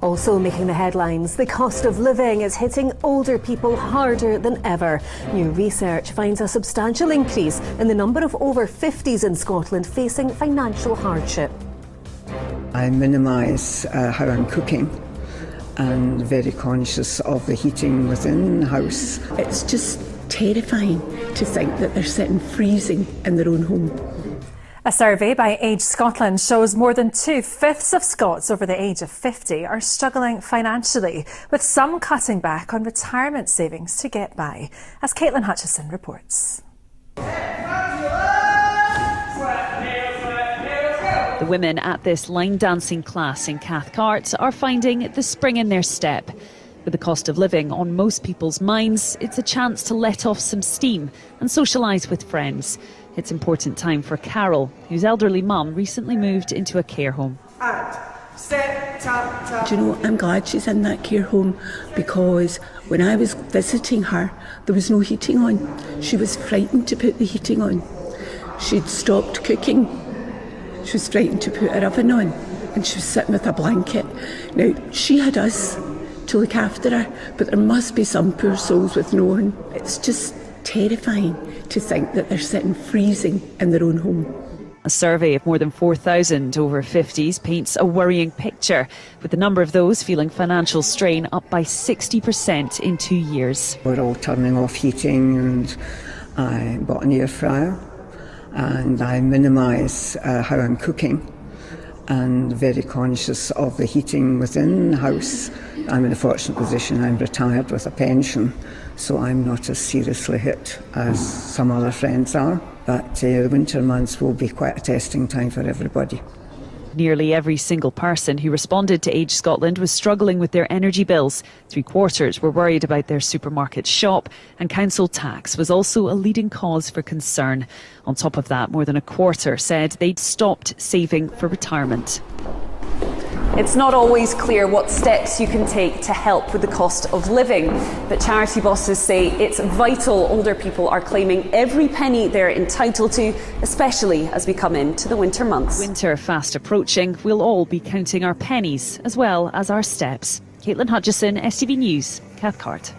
Also making the headlines, the cost of living is hitting older people harder than ever. New research finds a substantial increase in the number of over 50s in Scotland facing financial hardship. I minimise how I'm cooking and very conscious of the heating within the house. It's just terrifying to think that they're sitting freezing in their own home. A survey by Age Scotland shows more than 2/5 of Scots over the age of 50 are struggling financially, with some cutting back on retirement savings to get by, as Caitlin Hutchison reports. The women at this line dancing class in Cathcart are finding the spring in their step. With the cost of living on most people's minds, it's a chance to let off some steam and socialise with friends. It's important time for Carol, whose elderly mum recently moved into a care home. Do you know, I'm glad she's in that care home, because when I was visiting her, there was no heating on. She was frightened to put the heating on. She'd stopped cooking. She was frightened to put her oven on, and she was sitting with a blanket. Now, she had us to look after her, but there must be some poor souls with no one. It's just terrifying to think that they're sitting freezing in their own home. A survey of more than 4,000 over 50s paints a worrying picture, with the number of those feeling financial strain up by 60% in 2 years. We're all turning off heating, and I bought an air fryer, and I minimise how I'm cooking and very conscious of the heating within the house. I'm in a fortunate position. I'm retired with a pension, so I'm not as seriously hit as some other friends are. But the winter months will be quite a testing time for everybody. Nearly every single person who responded to Age Scotland was struggling with their energy bills. 3/4 were worried about their supermarket shop, and council tax was also a leading cause for concern. On top of that, more than a quarter said they'd stopped saving for retirement. It's not always clear what steps you can take to help with the cost of living, but charity bosses say it's vital older people are claiming every penny they're entitled to, especially as we come into the winter months. Winter fast approaching, we'll all be counting our pennies as well as our steps. Caitlin Hutchison, STV News, Cathcart.